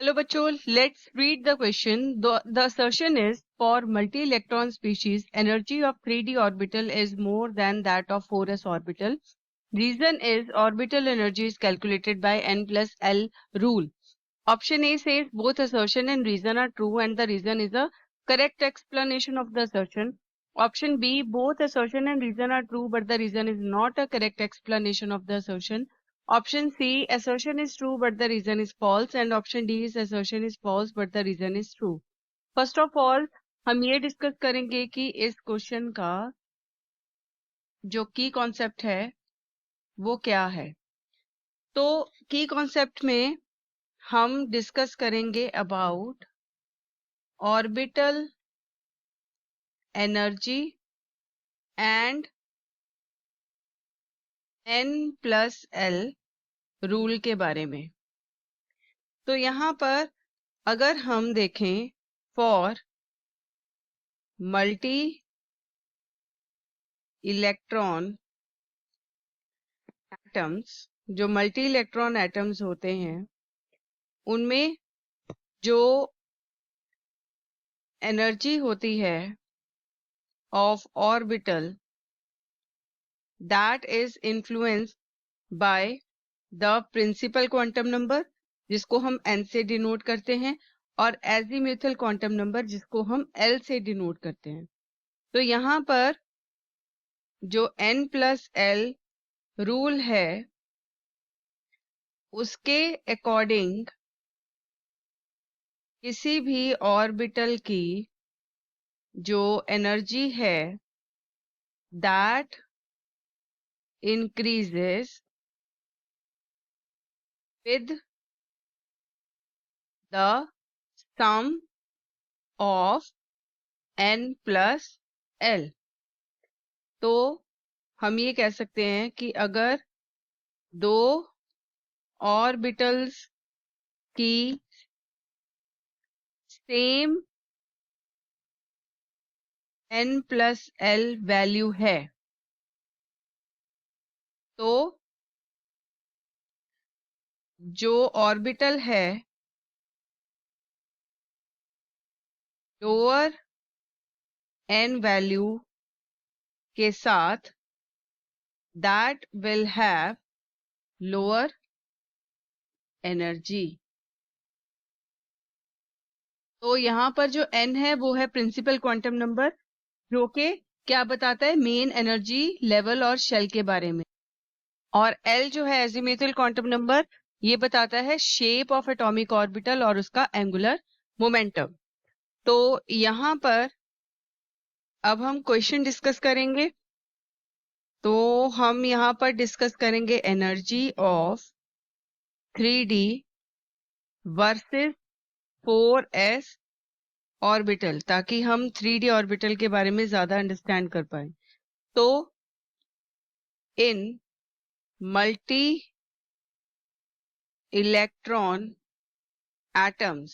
Hello बच्चों, let's read the question. The assertion is for multi-electron species, energy of 3d orbital is more than that of 4s orbital. Reason is orbital energy is calculated by n plus L rule. Option A says both assertion and reason are true and the reason is a correct explanation of the assertion. Option B, both assertion and reason are true but the reason is not a correct explanation of the assertion. Option C, assertion is true but the reason is false, and option D is assertion is false but the reason is true. First of all हम ये discuss करेंगे कि इस question का जो की concept है वो क्या है. तो की कॉन्सेप्ट में हम डिस्कस करेंगे about orbital energy and n+L rule के बारे में. तो यहाँ पर अगर हम देखें फॉर मल्टी इलेक्ट्रॉन एटम्स, जो मल्टी इलेक्ट्रॉन एटम्स होते हैं उनमें जो एनर्जी होती है of orbital that is influenced by the principal quantum number जिसको हम n से डिनोट करते हैं और एजीम्यूथल क्वांटम नंबर जिसको हम L से डिनोट करते हैं. तो यहाँ पर जो n+L रूल है उसके अकॉर्डिंग किसी भी ऑर्बिटल की जो एनर्जी है that increases with the sum of n+L. तो हम ये कह सकते हैं कि अगर दो ऑर्बिटल्स की सेम n+L वैल्यू है तो जो ऑर्बिटल है लोअर n वैल्यू के साथ that will have lower energy. तो यहाँ पर जो n है वो है प्रिंसिपल क्वांटम नंबर जो कि क्या बताता है मेन एनर्जी लेवल और शेल के बारे में, और L जो है एजीम्यूथल क्वांटम नंबर ये बताता है शेप ऑफ एटॉमिक ऑर्बिटल और उसका एंगुलर मोमेंटम. तो यहाँ पर अब हम क्वेश्चन डिस्कस करेंगे. तो हम यहाँ पर डिस्कस करेंगे energy of 3d versus 4s orbital ताकि हम 3d ऑर्बिटल के बारे में ज्यादा अंडरस्टैंड कर पाए. तो इन मल्टी इलेक्ट्रॉन एटम्स,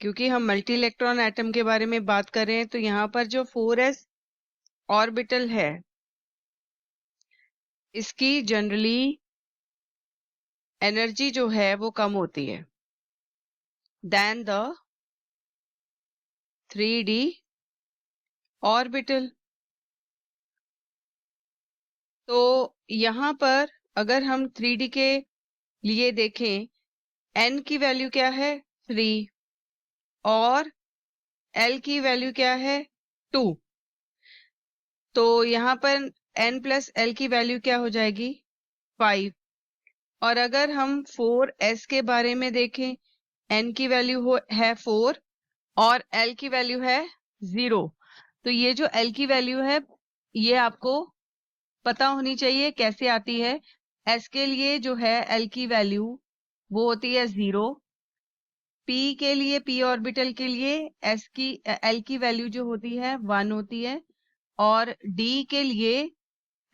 क्योंकि हम मल्टी इलेक्ट्रॉन एटम के बारे में बात कर रहे हैं तो यहाँ पर जो 4s ऑर्बिटल है इसकी जनरली एनर्जी जो है वो कम होती है देन द 3d ऑर्बिटल. तो यहाँ पर अगर हम 3d के लिए देखें n की वैल्यू क्या है 3 और L की वैल्यू क्या है 2. तो यहाँ पर n+L की वैल्यू क्या हो जाएगी 5. और अगर हम 4s के बारे में देखें n की वैल्यू है 4 और L की वैल्यू है 0. तो ये जो L की वैल्यू है ये आपको पता होनी चाहिए कैसे आती है. S के लिए जो है L की वैल्यू वो होती है 0. P के लिए P ऑर्बिटल के लिए L की वैल्यू जो होती है 1 होती है और D के लिए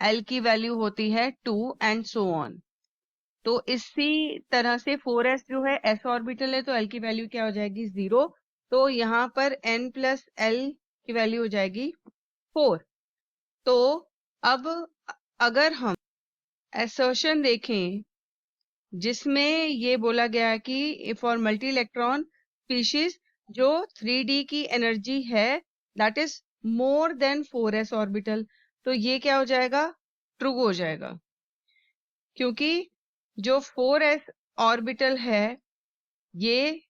L की वैल्यू होती है 2 एंड सो ऑन. तो इसी तरह से 4s जो है s ऑर्बिटल है तो L की वैल्यू क्या हो जाएगी 0. तो यहाँ पर n+L की वैल्यू हो जाएगी 4. तो अब अगर हम असर्शन देखें जिसमें ये बोला गया है कि फॉर मल्टी इलेक्ट्रॉन स्पीशीज जो 3D की एनर्जी है that is more than 4s orbital, तो ये क्या हो जाएगा, ट्रू हो जाएगा, क्योंकि जो 4s ऑर्बिटल है ये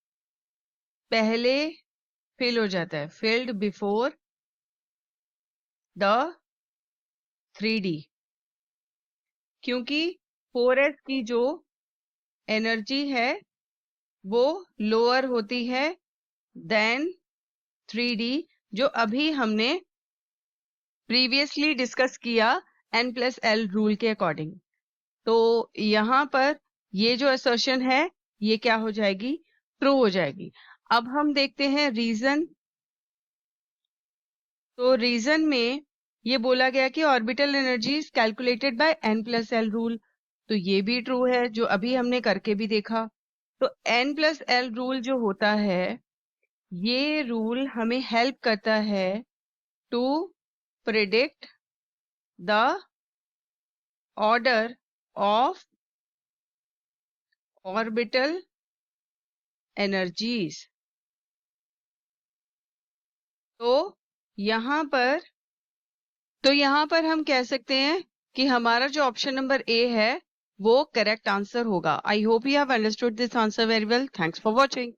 पहले फिल हो जाता है, फिल्ड बिफोर द 3D, क्योंकि 4s की जो एनर्जी है वो लोअर होती है देन 3D, जो अभी हमने प्रीवियसली डिस्कस किया n+l रूल के अकॉर्डिंग। तो यहाँ पर ये जो असर्शन है ये क्या हो जाएगी, ट्रू हो जाएगी। अब हम देखते हैं रीजन। तो रीजन में ये बोला गया कि orbital energy is calculated by n+l rule, तो ये भी ट्रू है जो अभी हमने करके भी देखा। तो n+l रूल जो होता है ये रूल हमें हेल्प करता है to predict the order of orbital energies. तो यहाँ पर हम कह सकते हैं कि हमारा जो ऑप्शन नंबर ए है वो करेक्ट आंसर होगा। I hope you have understood this answer very well. Thanks for watching.